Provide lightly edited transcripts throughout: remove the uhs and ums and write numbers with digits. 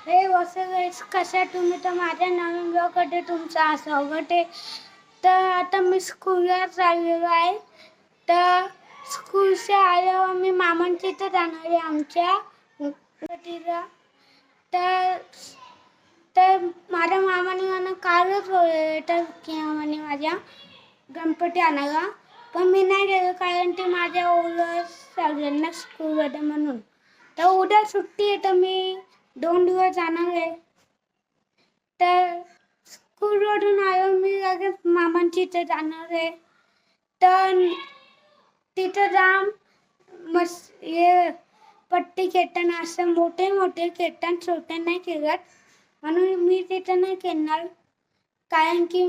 हे वसुगाईस कशा तुम्ही तर माझ्या नवीन ब्लॉगमध्ये तुमचं स्वागत आहे. तर आता मी स्कूलला चाललेलो आहे. तर स्कूलच्या आल्यावर मी मामांच्या इथं जाणार आहे आमच्या गणपतीला. तर तर माझ्या मामाने मला कालच बोलवलं की म्हणे माझ्या गणपती आणायला, पण मी नाही गेलो कारण ते माझ्या ओळख सगळ्यांना स्कूलमध्ये म्हणून. तर उद्या सुट्टी आहे तर मी 2 दिवस जाणार आहे. तर स्कूलवरून आलो मी लगेच मामांची इथे जाणार आहे. तर तिथं जाऊन मस्त हे पट्टी खेळताना असं मोठे मोठे खेळताना छोटे नाही खेळत, म्हणून मी तिथं नाही खेळणार कारण की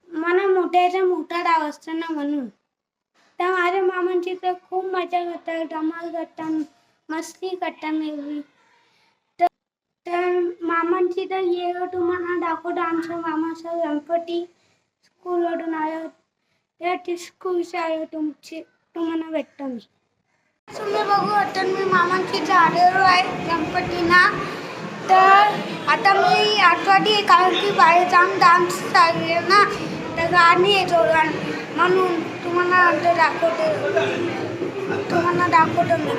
मला मोठ्याचा मोठा डाव असतो ना म्हणून. तर माझ्या मामांची तर खूप मजा करतात, धमाल करतात, मस्ती करतात नेहमी. तर मामांची तर ये तुम्हाला दाखवतो आमच्या मामाचा गणपती स्कूलवरून आलो. त्या स्कूलचे आलो तुम्हाला भेटतो मी. तुम्ही बघू आता मी मामांची आलेलो आहे गणपतीला. तर आता मी आठवडी कारण की बाहेर जाऊन डान्स चालले ना, तर गाणी आहे जोरान म्हणून तुम्हाला दाखवतो मी.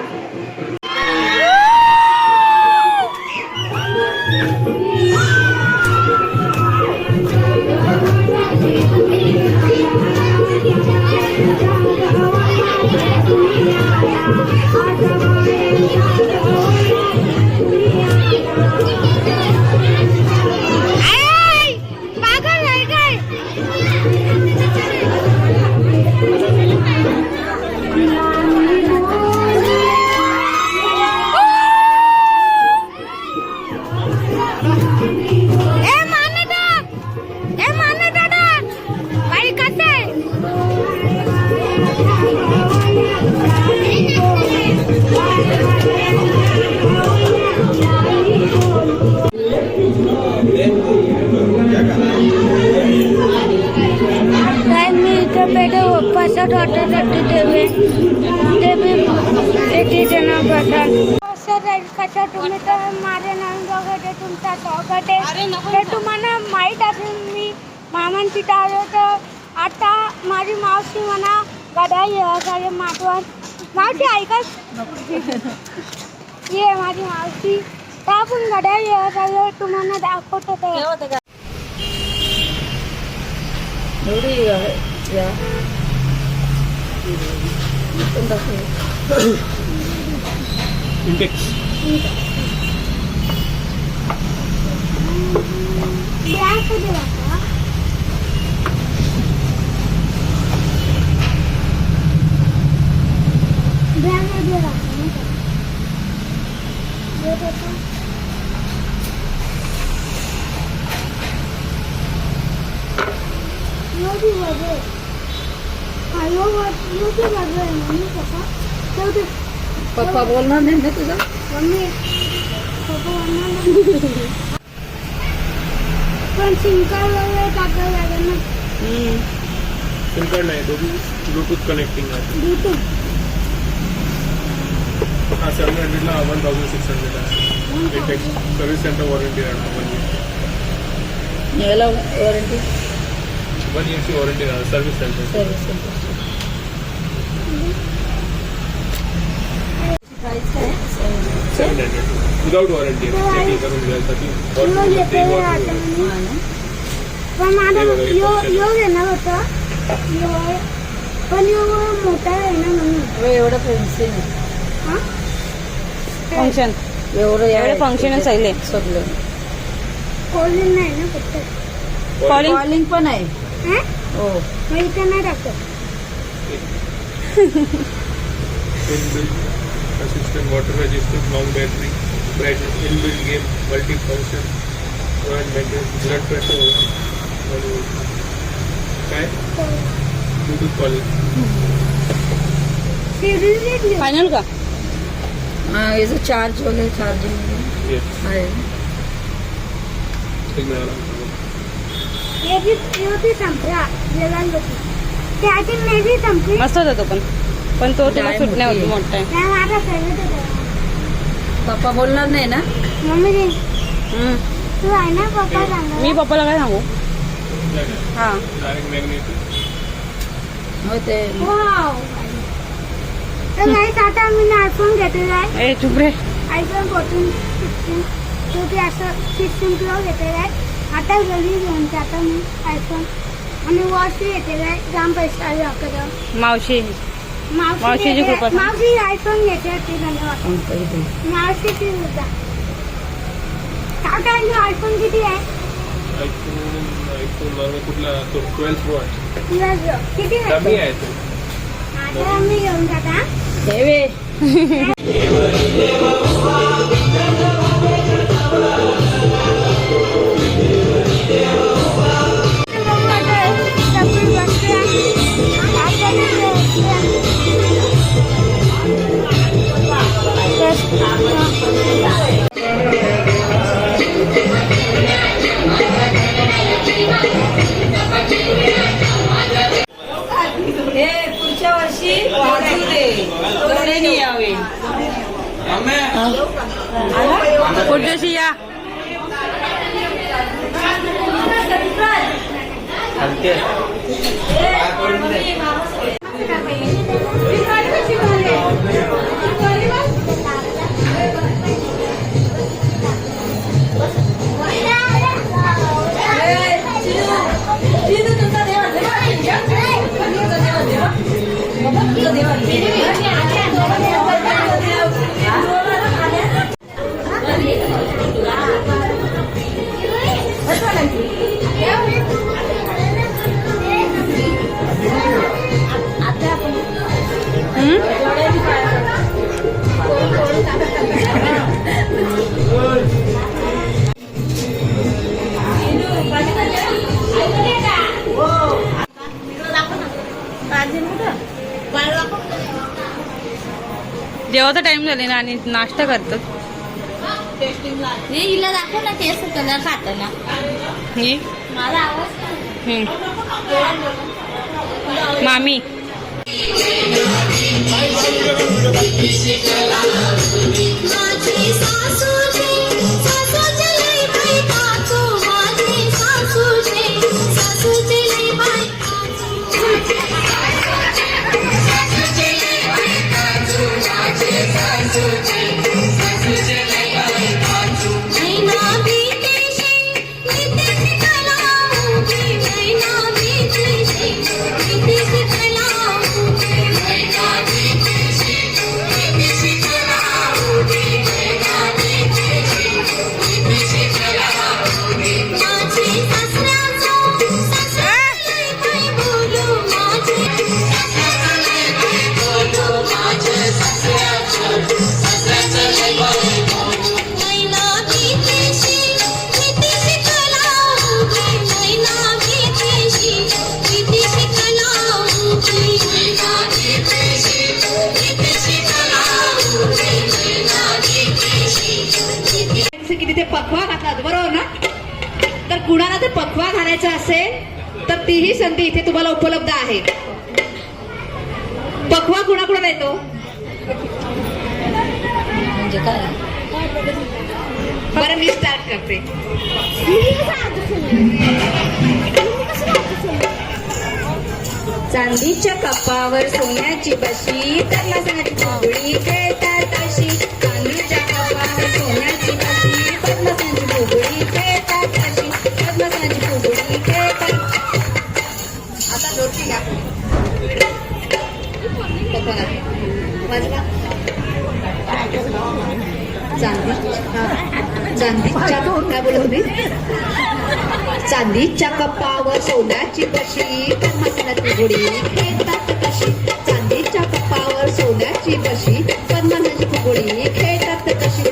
कशा तुम्ही तर माझ्या नवीन बघत तुमचा स्वागत आहे. तर तुम्हाला माहीत असेल मी मामांची आलो. तर आता माझी मावशी म्हणा गडाई माठवण मावशी ऐकत ये माझी मावशी. तर आपण गडाई तुम्हाला दाखवतो. इंडेक्स पप्पा बोलणार नाही ना तुझा. मम्मी पप्पा बोलणार नाही पण सिम कार्ड वगैरे टाकावं लागेल ना. सिम कार्ड नाही, तो ब्लूटूथ कनेक्टिंग आहे. ब्लूटूथ हा 700 ला 1600 आहे. सर्व्हिस सेंटर वॉरंटी राहणार. याला वॉरंटी 1 yearची वॉरंटी राहणार सर्व्हिस सेंटर. प्राइस काय 700 विदाउट वॉरंटी चेकिंग करून घ्यायसाठी. पण माझा यो घेणार होता पण यो मोठा आहे ना म्हणून. एवढं पेन्सिल हां फंक्शन एवढं फंक्शन चालले सगळं. कॉलिंग नाही ना फक्त कॉलिंग पण आहे. हो मग इथे नाही टाकत. Assistant, water resistant, long battery, brightness, inbuilt game, multi-function, and maintenance, blood pressure, काय ब्लूटूथ कॉलिंग. फायनल का? हाँ ये चार्ज वाले चार्जिंग आहे. मस्त होता तो पण तो तुला सूट नाही होतो मोठा आहे. माझा फेवरेट होता. पप्पा बोलणार नाही ना. मम्मी तू आहे ना पप्पा सांगा. मी पप्पाला काय सांगू. हा डायरेक्ट मॅग्नेटिक. हो ते वाव. तर गाईस आता मी आयफोन घेतलेला आहे. ए चुप रे. आयफोन 14 तो ते असं 16 प्रो घेतलेला आहे. आता घरी घेऊन जातो मी आयफोन. आणि वॉच घेतलेला आहे. जाम पैसे आले आपल्याला. मावशी मावशीची कृपा. मावशी आयफोन घेते होती धन्यवाद. मावशीची सुद्धा. काय आयफोन किती आहे? आयफोन मला कुठला तो 12 Pro आहे. किती कमी आहे तो. आता मी घेऊन जाता. पुढच्या वर्षी वाजू दे. गौऱ्याने यावे. पुढच्याशी या. जेवायचा टाइम झाले ना आणि नाश्ता करतात. हिला दाखव ना केस कलर खाताना. मला आवाज मामी किती ते पखवा घातलात बरोबर ना. तर कुणाला ते पखवा घालायचा असेल तर तीही संधी इथे तुम्हाला उपलब्ध आहे. पखवा कुणाकुणाला येतो? म्हणजे काय. बरं मी स्टार्ट करते. चांदीच्या कपावर सोन्याची बशी तर मसाची फुगडी खेळतात अशी. चांदीच्या कपावर सोन्याची बशी पद्मसाची फुगडी खेळतात अशी. पद्मसाची फुगडी खेळतात. आता जोडती घ्या. चांदीच्या काय बोलत होती? चांदीच्या कपावर सोन्याची बशी पद्मसाची फुगडी खेळतात कशी. चांदीच्या कपावर सोन्याची बशी पद्मसाची फुगडी खेळतात कशी.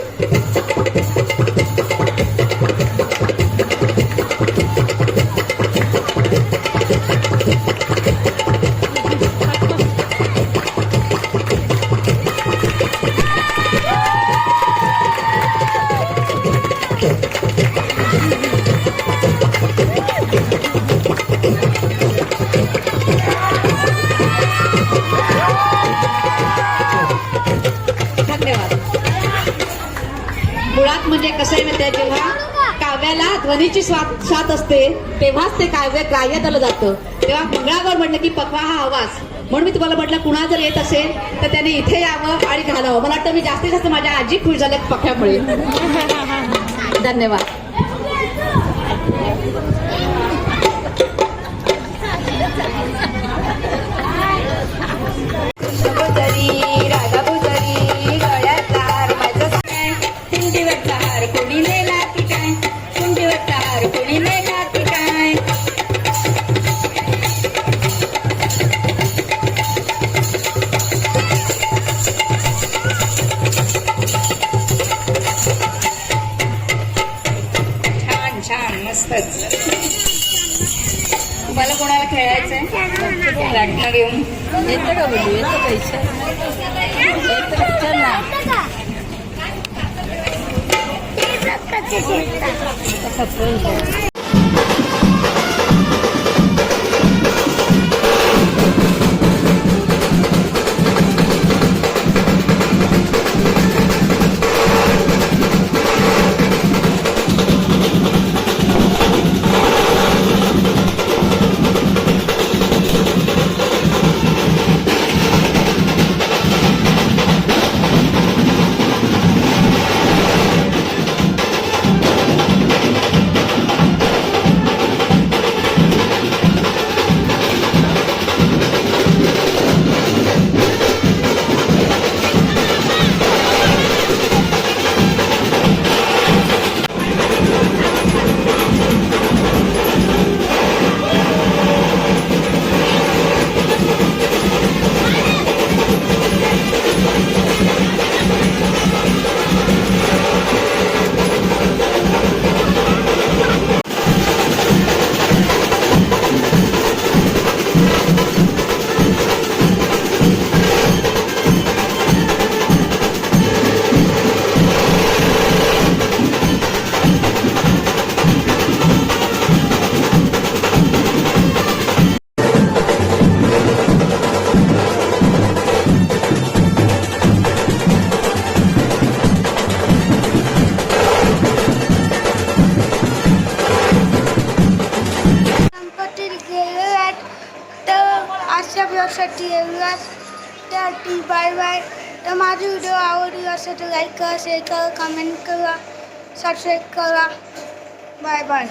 धन्यवाद. मुळात म्हणजे कसं आहे ना, त्या जेव्हा काव्याला ध्वनीची साथ असते तेव्हाच ते काव्य ग्राह्य केलं जातं. तेव्हा मंगळागौर म्हटलं की पक्वा हा आवाज. म्हणून मी तुम्हाला म्हटलं कुणा जर येत असेल तर त्याने इथे यावं आणि घालावं. मला वाटतं मी जास्तीत जास्त माझ्या आजी खुश झाल्यात पक्ष्यामुळे. धन्यवाद. भुजरी राधा भुजरी गळ्यातला हार माझा काय कुंडीवरचा हार कोणी नेला की काय कुंडीवरचा हार कोणी नेला की काय छान छान मस्तच. तुम्हाला कोणाला खेळायचंय लाटणं घेऊन येतं का बोलू येतं पैसे येतं चल ना गणपतीत गेले आहेत तर अशा ब्लॉगसाठी एवढाच. त्यासाठी बाय बाय. तर माझी व्हिडिओ आवडली असेल तर लाईक करा, शेअर करा, कमेंट करा, सबस्क्राईब करा. Bye bye.